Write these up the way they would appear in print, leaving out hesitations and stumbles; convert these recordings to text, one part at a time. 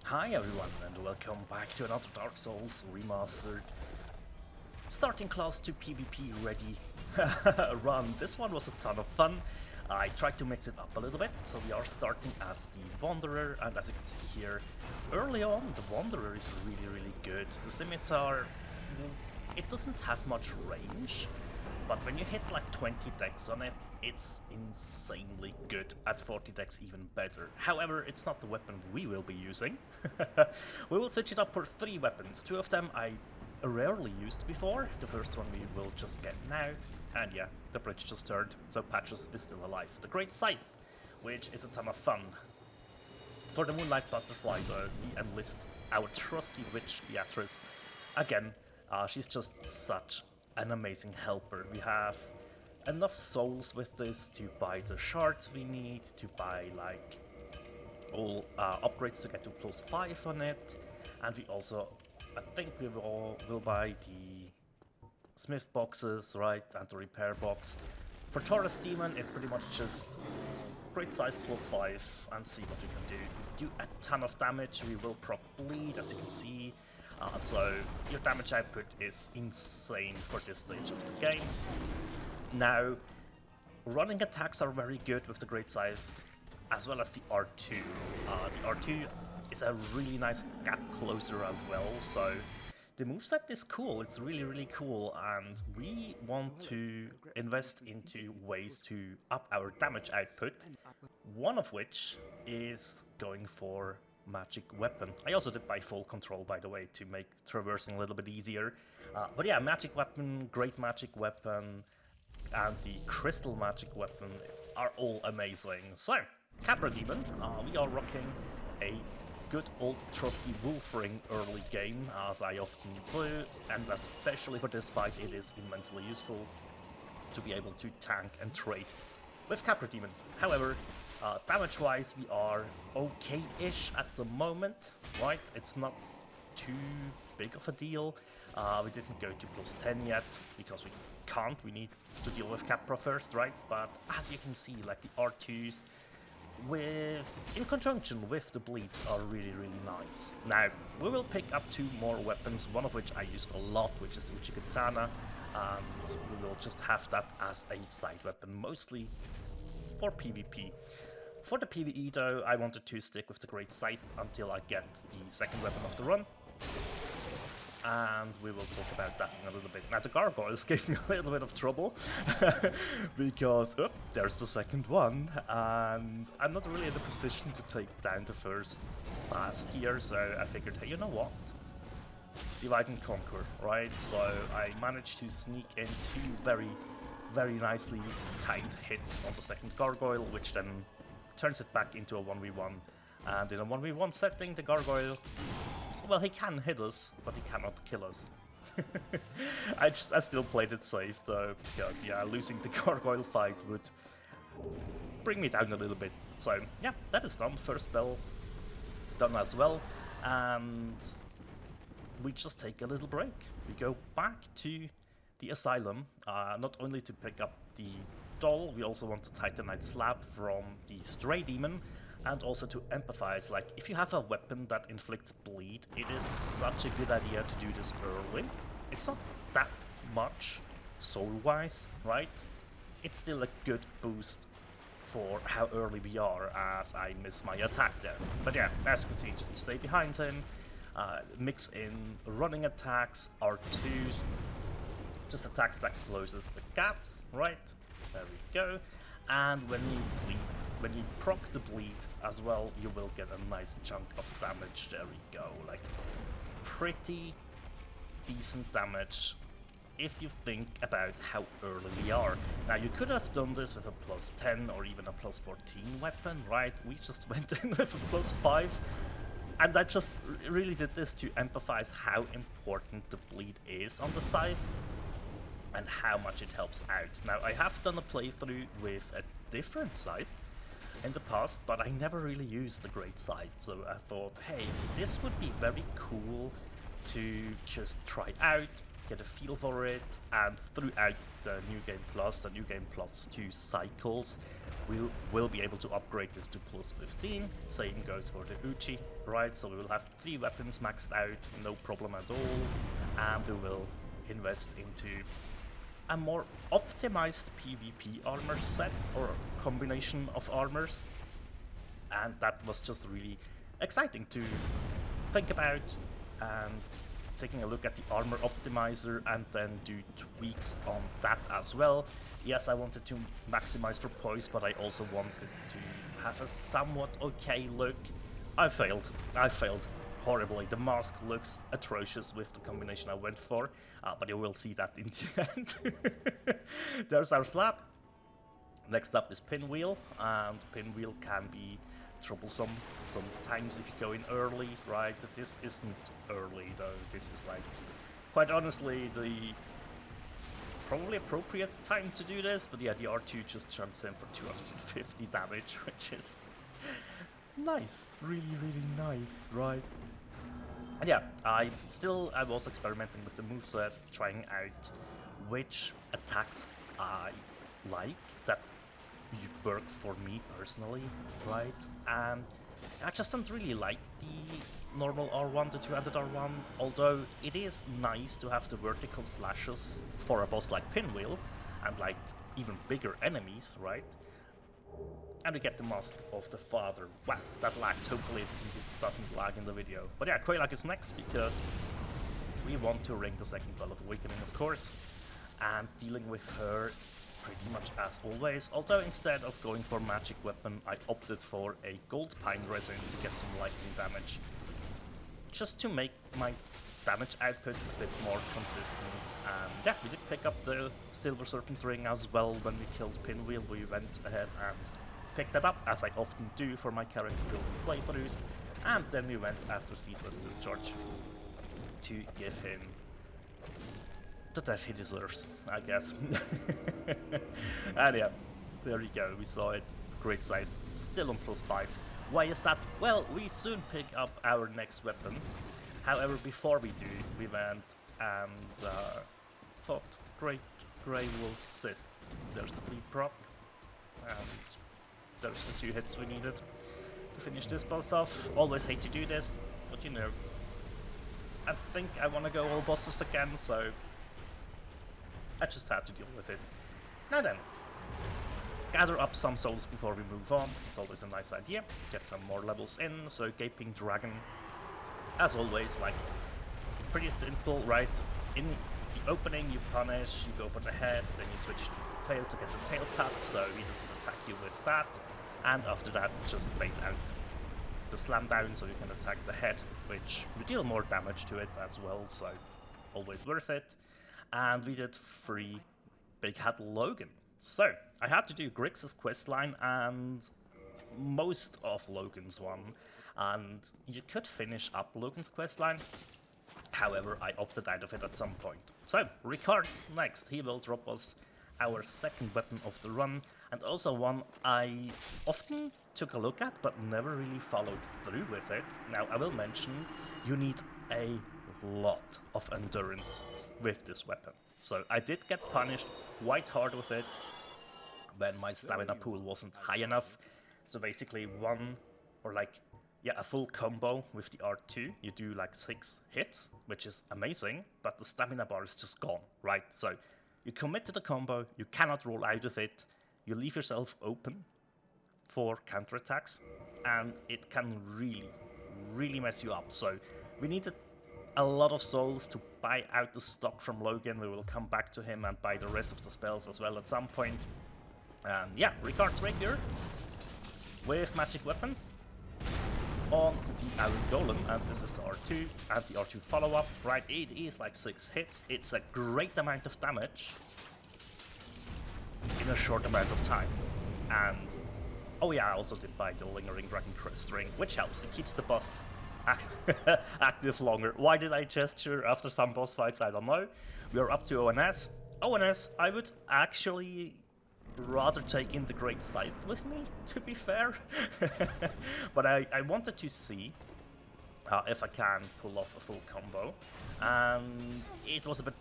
Hi everyone and welcome back to another Dark Souls remastered starting class to PvP ready run. This one was a ton of fun. I tried to mix it up a little bit, so we are starting as the Wanderer, and as you can see here, early on the Wanderer is really good. The Scimitar, it doesn't have much range, but when you hit like 20 dex on it, it's insanely good. At 40 dex even better. However, it's not the weapon we will be using. We will switch it up for 3 weapons. 2 of them I rarely used before. The first one we will just get now. And yeah, the bridge just turned, so Patches is still alive. The Great Scythe, which is a ton of fun. For the Moonlight Butterfly though, we enlist our trusty witch Beatrice. Again, she's just such an amazing helper. We have enough souls with this to buy the shards we need, to buy like all upgrades to get to +5 on it, and we also, I think we will buy the smith boxes, right, and the repair box. For Taurus Demon, it's pretty much just Great Scythe +5 and see what we can do. We do a ton of damage, we will proc bleed, as you can see. So your damage output is insane for this stage of the game. Now, running attacks are very good with the Great Scythes, as well as the R2. The R2 is a really nice gap closer as well, so the moveset is cool, it's really cool, and we want to invest into ways to up our damage output, one of which is going for magic weapon. I also did buy full control, by the way, to make traversing a little bit easier. But yeah, magic weapon, great magic weapon, and the crystal magic weapon are all amazing. So, Capra Demon, we are rocking a good old trusty wolf ring early game, as I often do, and especially for this fight it is immensely useful to be able to tank and trade with Capra Demon. However, damage-wise we are okay-ish at the moment, right? It's not too big of a deal. We didn't go to +10 yet, because we can't, we need to deal with Capra first, right? But as you can see, like the R2s, in conjunction with the bleeds, are really nice. Now, we will pick up 2 more weapons, one of which I used a lot, which is the Uchigatana, and we will just have that as a side weapon, mostly for PvP. For the PvE though, I wanted to stick with the Great Scythe until I get the second weapon of the run, and we will talk about that in a little bit. Now, the gargoyles gave me a little bit of trouble, because there's the second one, and I'm not really in a position to take down the first fast here, so I figured, hey, you know what? Divide and conquer, right? So I managed to sneak in 2 very nicely timed hits on the second gargoyle, which then turns it back into a 1v1, and in a 1v1 setting, the gargoyle, well, he can hit us, but he cannot kill us. I still played it safe though, because yeah, losing the gargoyle fight would bring me down a little bit. So yeah, that is done. First bell done as well, and we just take a little break. We go back to the asylum, not only to pick up the doll, we also want the Titanite slab from the stray demon, and also to empathize. Like, if you have a weapon that inflicts bleed, it is such a good idea to do this early. It's not that much soul-wise, right? It's still a good boost for how early we are, as I miss my attack there. But yeah, as you can see, just stay behind him, mix in running attacks, R2s, just attacks that closes the gaps, right? There we go. And when you proc the bleed as well, you will get a nice chunk of damage. There we go, like pretty decent damage if you think about how early we are. Now, you could have done this with a +10 or even a +14 weapon, right? We just went in with a +5, and I just really did this to empathize how important the bleed is on the scythe and how much it helps out. Now, I have done a playthrough with a different scythe in the past, but I never really used the Great Scythe, so I thought, hey, this would be very cool to just try it out, get a feel for it, and throughout the New Game Plus and New Game Plus 2 cycles, we will be able to upgrade this to plus 15. Same goes for the Uchi, right? So we will have 3 weapons maxed out, no problem at all. And we will invest into a more optimized PvP armor set, or combination of armors. And that was just really exciting to think about, and taking a look at the armor optimizer and then do tweaks on that as well. Yes, I wanted to maximize for poise, but I also wanted to have a somewhat okay look. I failed horribly. The mask looks atrocious with the combination I went for, but you will see that in the end. There's our slab. Next up is pinwheel, and pinwheel can be troublesome sometimes if you go in early, right? This isn't early though, this is like, quite honestly, the probably appropriate time to do this, but yeah, the R2 just jumps in for 250 damage, which is nice, really nice, right? And yeah, I was experimenting with the moveset, trying out which attacks I like that work for me personally, right? And I just don't really like the normal R1, the two-handed R1, although it is nice to have the vertical slashes for a boss like Pinwheel, and like even bigger enemies, right? And we get the Mask of the Father. Wow, that lagged. Hopefully it doesn't lag in the video. But yeah, Quelaag is next, because we want to ring the second Bell of Awakening, of course, and dealing with her pretty much as always, although instead of going for magic weapon, I opted for a gold pine resin to get some lightning damage, just to make my damage output a bit more consistent. And yeah, we did pick up the silver serpent ring as well when we killed Pinwheel. We went ahead and picked that up, as I often do for my character building playthroughs, and then we went after Ceaseless Discharge to give him the death he deserves, I guess. And yeah, there you go, we saw it. Great save, still on +5. Why is that? Well, we soon pick up our next weapon. However, before we do, we went and fought Great Grey Wolf Sith. There's the bleed prop, and there's the 2 hits we needed to finish this boss off. Always hate to do this, but you know, I think I want to go all bosses again, so I just had to deal with it. Now then, gather up some souls before we move on. It's always a nice idea. Get some more levels in. So Gaping Dragon, as always, like, pretty simple, right? In the opening you punish, you go for the head, then you switch to the tail to get the tail cut, so he doesn't attack you with that. And after that, just bait out the slam down so you can attack the head, which we deal more damage to it as well, so always worth it. And we did free Big Hat Logan. So, I had to do Grix's questline and most of Logan's one, and you could finish up Logan's questline. However, I opted out of it at some point. So, Ricard's next. He will drop us our second weapon of the run, and also one I often took a look at, but never really followed through with it. Now, I will mention, you need a lot of endurance with this weapon. So I did get punished quite hard with it when my stamina pool wasn't high enough. So basically a full combo with the R2, you do like 6 hits, which is amazing, but the stamina bar is just gone, right? So you commit to the combo, you cannot roll out of it, you leave yourself open for counterattacks, and it can really mess you up. So we needed a lot of souls to buy out the stock from Logan. We will come back to him and buy the rest of the spells as well at some point. And yeah, Ricard's Rapier with magic weapon on the Iron Golem, and this is the R2 and the R2 follow-up, right? It is like 6 hits. It's a great amount of damage in a short amount of time. And oh yeah, I also did buy the Lingering Dragon Crest ring, which helps. It keeps the buff active longer. Why did I gesture after some boss fights? I don't know. We are up to ONS. ONS, I would actually rather take in the Great Scythe with me, to be fair. But I wanted to see if I can pull off a full combo, and it was a bit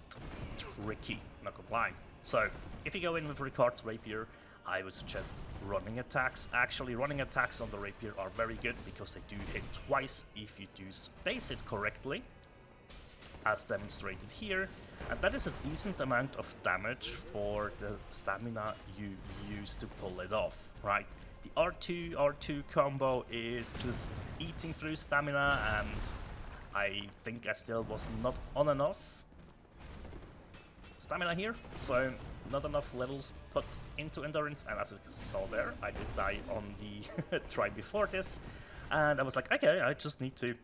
tricky, not gonna lie. So if you go in with Ricard's Rapier, I would suggest running attacks. Actually, running attacks on the rapier are very good because they do hit twice if you do space it correctly, as demonstrated here, and that is a decent amount of damage for the stamina you use to pull it off, right? The R2 combo is just eating through stamina, and I think I still was not on enough stamina here, so not enough levels put into endurance, and as you saw there, I did die on the try before this, and I was like, okay, I just need to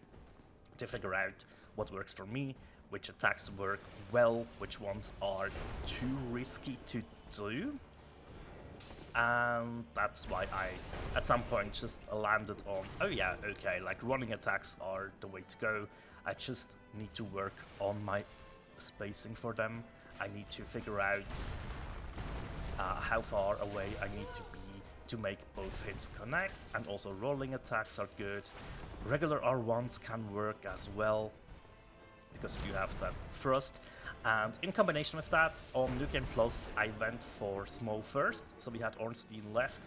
figure out what works for me, which attacks work well, which ones are too risky to do, and that's why I, at some point, just landed on, oh yeah, okay, like running attacks are the way to go. I just need to work on my spacing for them. I need to figure out how far away I need to be to make both hits connect, and also rolling attacks are good. Regular R1s can work as well, because you do have that thrust. And in combination with that, on New Game Plus, I went for Smo first, so we had Ornstein left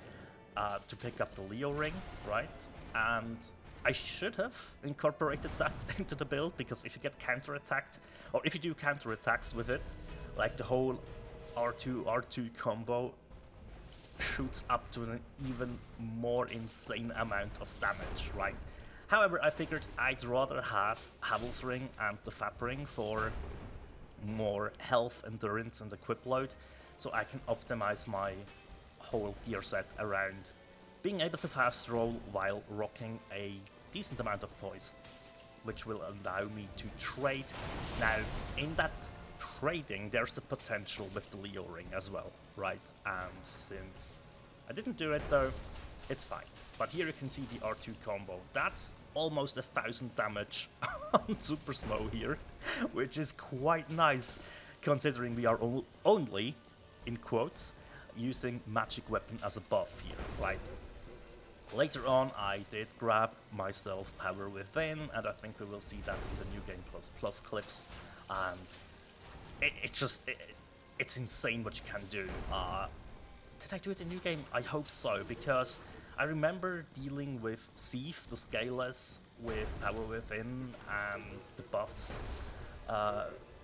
to pick up the Leo ring, right? And I should have incorporated that into the build, because if you get counter-attacked, or if you do counter-attacks with it, like the whole R2 combo shoots up to an even more insane amount of damage, right? However, I figured I'd rather have Havel's ring and the Fap ring for more health, endurance, and equip load, so I can optimize my whole gear set around being able to fast roll while rocking a decent amount of poise, which will allow me to trade. Now, in that trading, there's the potential with the Leo ring as well, right? And since I didn't do it though, it's fine. But here you can see the R2 combo. That's almost 1000 damage on Super Smo here, which is quite nice, considering we are only, in quotes, using magic weapon as a buff here, right? Later on, I did grab myself Power Within, and I think we will see that in the New Game Plus clips. And it's insane what you can do. Did I do it in New Game? I hope so, because I remember dealing with Sieve, the Scaleless, with Power Within and the buffs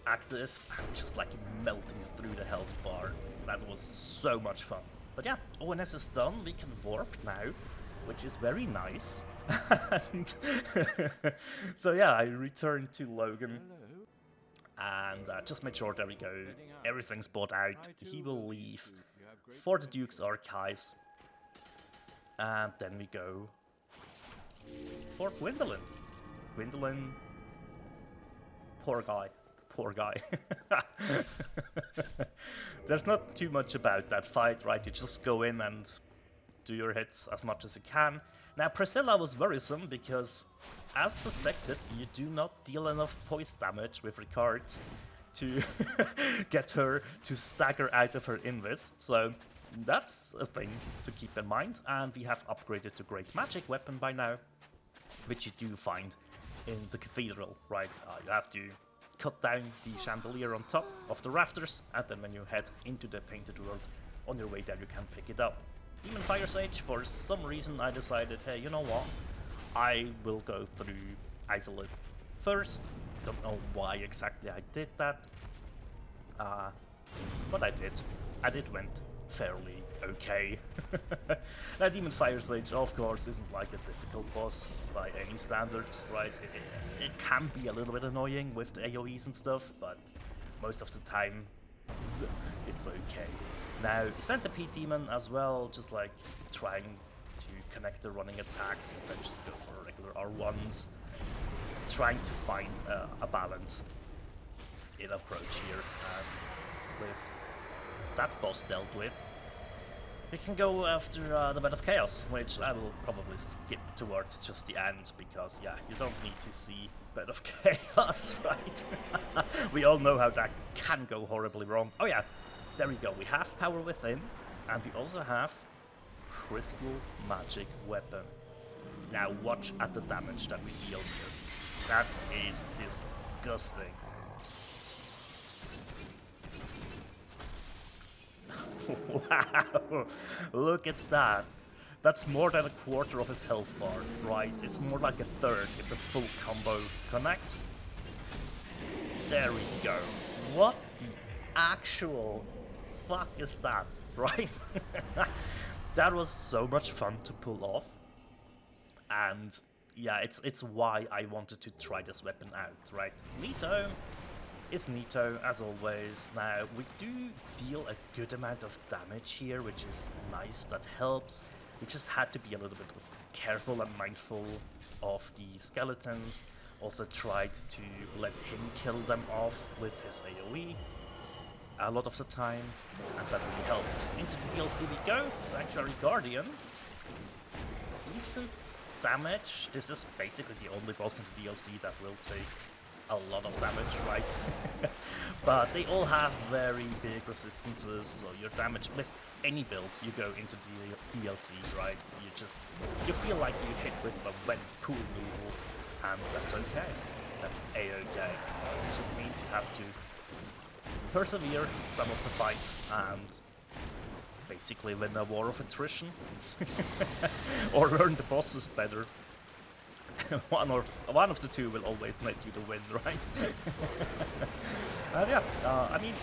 active, and just like melting through the health bar. That was so much fun. But yeah, ONS is done, we can warp now, which is very nice. And so yeah, I returned to Logan. And just made sure, there we go, everything's bought out. He will leave for the Duke's Archives. And then we go for Gwendolyn. Gwendolyn, poor guy. There's not too much about that fight, right? You just go in and do your hits as much as you can. Now, Priscilla was worrisome because, as suspected, you do not deal enough poise damage with Ricards to get her to stagger out of her invis, so that's a thing to keep in mind. And we have upgraded to Great Magic Weapon by now, which you do find in the Cathedral, right? You have to cut down the chandelier on top of the rafters, and then when you head into the Painted World, on your way there you can pick it up. Demon Fire Sage, for some reason I decided, hey, you know what? I will go through Isolith first. Don't know why exactly I did that. But I did. And it went fairly okay. Now, Demon Fire Sage, of course, isn't like a difficult boss by any standards, right? It can be a little bit annoying with the AoEs and stuff, but most of the time, it's okay. Now, Centipede Demon as well, just like trying to connect the running attacks and then just go for regular R1s. Trying to find a balance in approach here, and with that boss dealt with, we can go after the Bed of Chaos, which I will probably skip towards just the end, because yeah, you don't need to see Bed of Chaos, right? We all know how that can go horribly wrong. Oh yeah, there we go, we have Power Within, and we also have Crystal Magic Weapon. Now watch at the damage that we deal here. That is disgusting. Wow, look at that. That's more than a quarter of his health bar, right? It's more like a third if the full combo connects. There we go. What the actual fuck is that, right? That was so much fun to pull off. And yeah, it's why I wanted to try this weapon out, right? Nito is Nito, as always. Now, we do deal a good amount of damage here, which is nice, that helps. We just had to be a little bit careful and mindful of the skeletons. Also tried to let him kill them off with his AoE a lot of the time, and that really helped. Into the DLC we go, Sanctuary Guardian. Decent damage. This is basically the only boss in the DLC that will take a lot of damage, right? But they all have very big resistances, so your damage with any build you go into the DLC, right? You feel like you hit with a wet pool noodle, and that's okay. That's A-OK. Which just means you have to persevere some of the fights and basically win a war of attrition. Or learn the bosses better. One of the two will always let you to win, right? And yeah, I mean,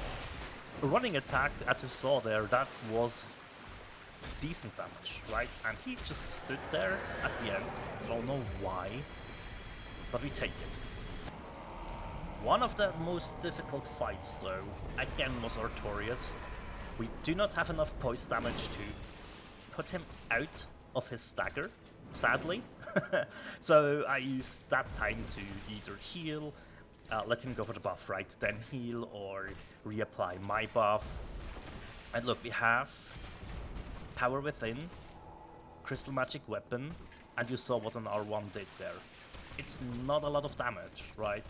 running attack, as you saw there, that was decent damage, right? And he just stood there at the end. Don't know why, but we take it. One of the most difficult fights, though, again was Artorias. We do not have enough poise damage to put him out of his stagger, sadly. So I used that time to either heal, let him go for the buff, right, then heal, or reapply my buff. And look, we have Power Within, Crystal Magic Weapon, and you saw what an R1 did there. It's not a lot of damage, right?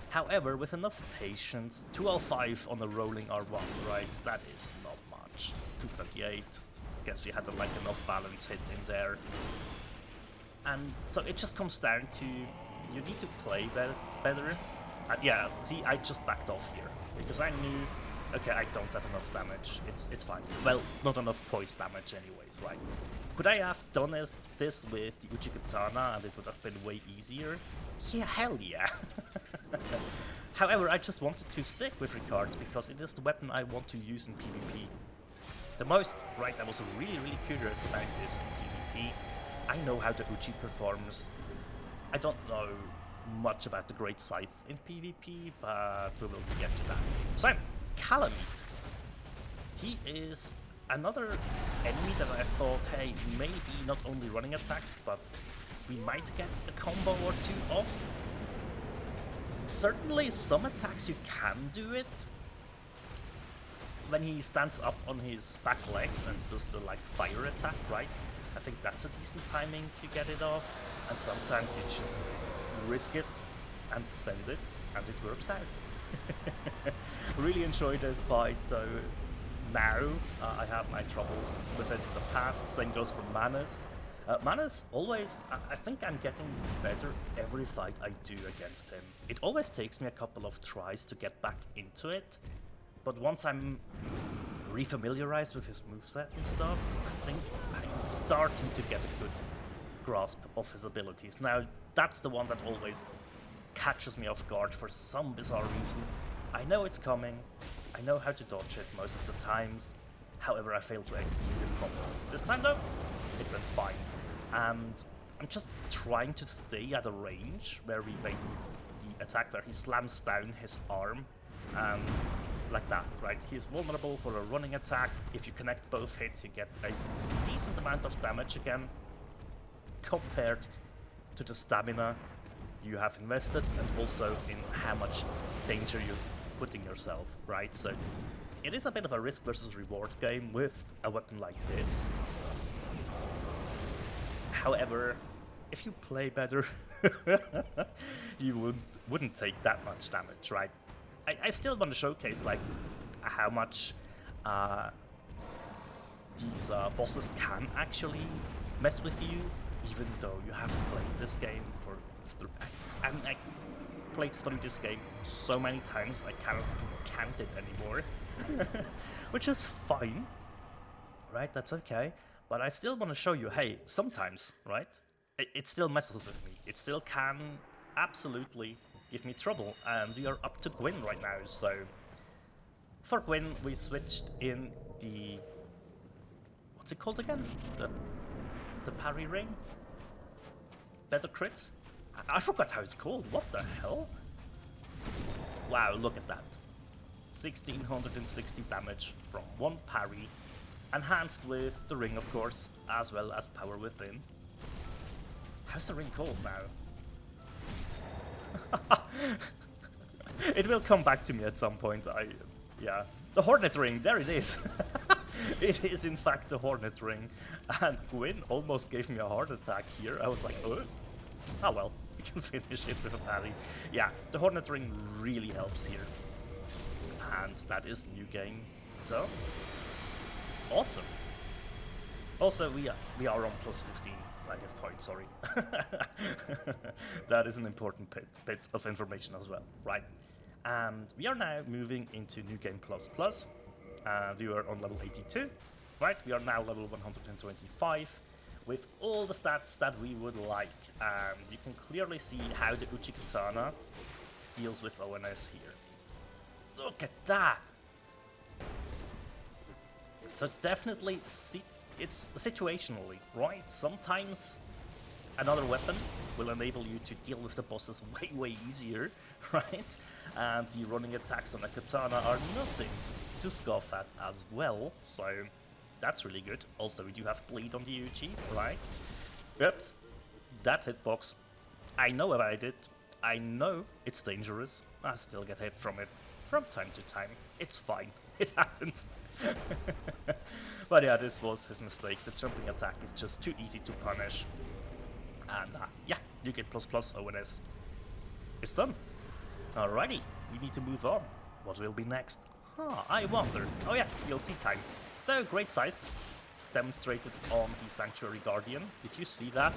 However, with enough patience, 205 on a rolling R1, right, that is not much. 238, guess we had like enough balance hit in there. And so it just comes down to, you need to play better. And yeah, see, I just backed off here, because I knew, okay, I don't have enough damage, it's fine. Well, not enough poise damage anyways, right? Could I have done this with the Uchi Katana and it would have been way easier? Yeah, hell yeah! However, I just wanted to stick with Ricards because it is the weapon I want to use in PvP the most, right? I was really curious about this in PvP. I know how the Uchi performs. I don't know much about the Great Scythe in PvP, but we will get to that. So, Calamite. He is another enemy that I thought, hey, maybe not only running attacks, but we might get a combo or two off. Certainly some attacks you can do it. When he stands up on his back legs and does the like fire attack, right? I think that's a decent timing to get it off, and sometimes you just risk it and send it, and it works out. Really enjoyed this fight though. Now I have my troubles with it in the past. Same goes for Manus. Manus always, I think I'm getting better every fight I do against him. It always takes me a couple of tries to get back into it, but once I'm refamiliarized with his moveset and stuff, I think I'm starting to get a good grasp of his abilities. Now, that's the one that always catches me off guard for some bizarre reason. I know it's coming, I know how to dodge it most of the times, however I fail to execute it properly. This time though, it went fine. And I'm just trying to stay at a range where we wait the attack where he slams down his arm and like that, right? He's vulnerable for a running attack. If you connect both hits, you get a decent amount of damage again, compared to the stamina you have invested and also in how much danger you're putting yourself, right? So it is a bit of a risk versus reward game with a weapon like this. However, if you play better, you wouldn't take that much damage, right? I still want to showcase like how much these bosses can actually mess with you, even though you haven't played this game for. I played through this game so many times I cannot even count it anymore, which is fine. right? That's okay. But I still want to show you, hey, sometimes, right? It still messes with me. It still can absolutely give me trouble. And we are up to Gwyn right now, so... For Gwyn, we switched in the... What's it called again? The parry ring? Better crits? I forgot how it's called. What the hell? Wow, look at that. 1660 damage from one parry. Enhanced with the ring, of course, as well as power within. How's the ring called now? It will come back to me at some point. Yeah. The Hornet Ring, there it is. It is in fact the Hornet Ring. And Gwyn almost gave me a heart attack here. I was like, oh well, we can finish it with a parry. Yeah, the Hornet Ring really helps here. And that is new game. So, awesome. Also, we are on plus 15 at this point, sorry. That is an important bit of information as well, right? And we are now moving into New Game Plus Plus. We are on level 82, right? We are now level 125 with all the stats that we would like. And you can clearly see how the Uchi Katana deals with ONS here. Look at that! So definitely, it's situationally, right? Sometimes another weapon will enable you to deal with the bosses way easier, right? And the running attacks on a katana are nothing to scoff at as well, so that's really good. Also, we do have bleed on the Uchi, right? Oops, that hitbox. I know about it. I know it's dangerous. I still get hit from it from time to time. It's fine. It happens. But yeah, this was his mistake. The jumping attack is just too easy to punish. And yeah, New Game Plus Plus ONS is done. Alrighty, we need to move on. What will be next? I wonder. Oh yeah, DLC time. So, great scythe. Demonstrated on the Sanctuary Guardian. Did you see that?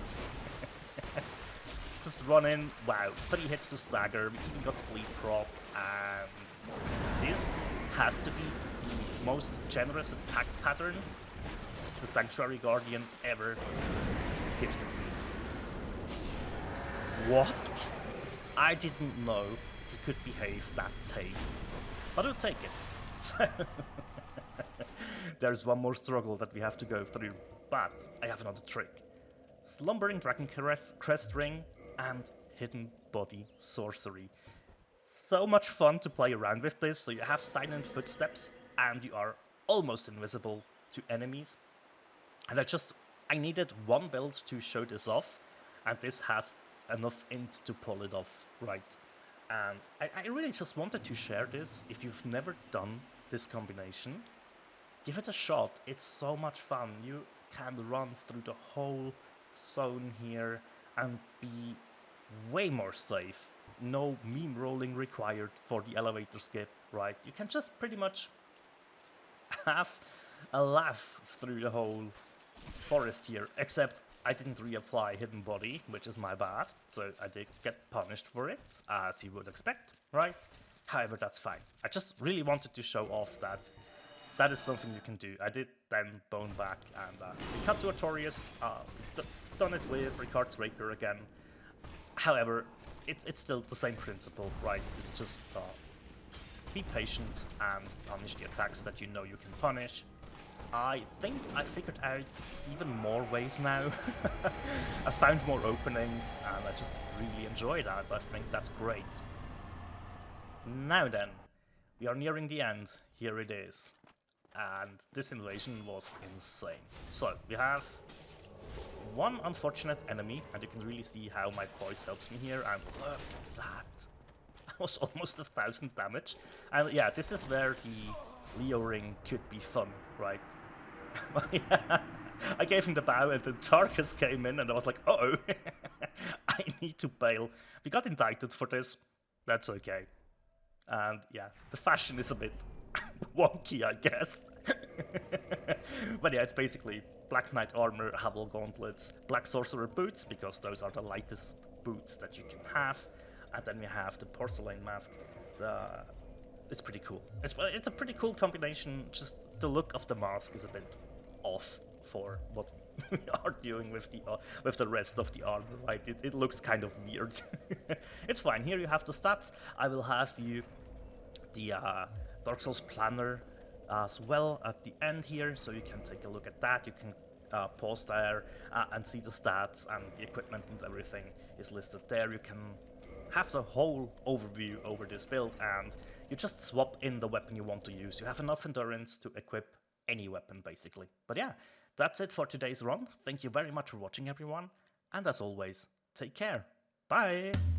Just run in, wow, 3 hits to stagger, we even got the bleed prop, and this has to be the most generous attack pattern the Sanctuary Guardian ever gifted me. What? I didn't know he could behave that tame. But I'll take it. So there's one more struggle that we have to go through, but I have another trick. Slumbering Dragon Crest Ring and Hidden Body Sorcery. So much fun to play around with this, so you have silent footsteps and you are almost invisible to enemies. And I needed one build to show this off, and this has enough int to pull it off, right? And I really just wanted to share this. If you've never done this combination, give it a shot. It's so much fun. You can run through the whole zone here and be way more safe. No meme rolling required for the elevator skip, right? You can just pretty much have a laugh through the whole forest here, except I didn't reapply Hidden Body, which is my bad, so I did get punished for it, as you would expect, right? However, that's fine. I just really wanted to show off that that is something you can do. I did then bone back and we cut to Artorias, done it with Ricard's Rapier again. However, it's still the same principle, right? It's just be patient and punish the attacks that you know you can punish. I think I figured out even more ways now. I found more openings and I just really enjoy that. I think that's great. Now then, we are nearing the end. Here it is. And this invasion was insane. So, we have one unfortunate enemy, and you can really see how my poise helps me here, and look at that. That was almost 1,000 damage. And yeah, this is where the Leo ring could be fun, right? Yeah, I gave him the bow and then Tarkus came in and I was like, uh-oh, I need to bail. We got indicted for this, that's okay. And yeah, the fashion is a bit wonky, I guess. But yeah, it's basically Black Knight armor, Havel gauntlets, Black Sorcerer boots, because those are the lightest boots that you can have. And then we have the porcelain mask. It's pretty cool. It's a pretty cool combination. Just the look of the mask is a bit off for what we are doing with the rest of the armor, right? It looks kind of weird. It's fine. Here you have the stats. I will have you the Dark Souls planner as well at the end here, so you can take a look at that. You can pause there and see the stats, and the equipment and everything is listed there. You can have the whole overview over this build, and you just swap in the weapon you want to use. You have enough endurance to equip any weapon, basically. But yeah, that's it for today's run. Thank you very much for watching, everyone, and as always, take care. Bye!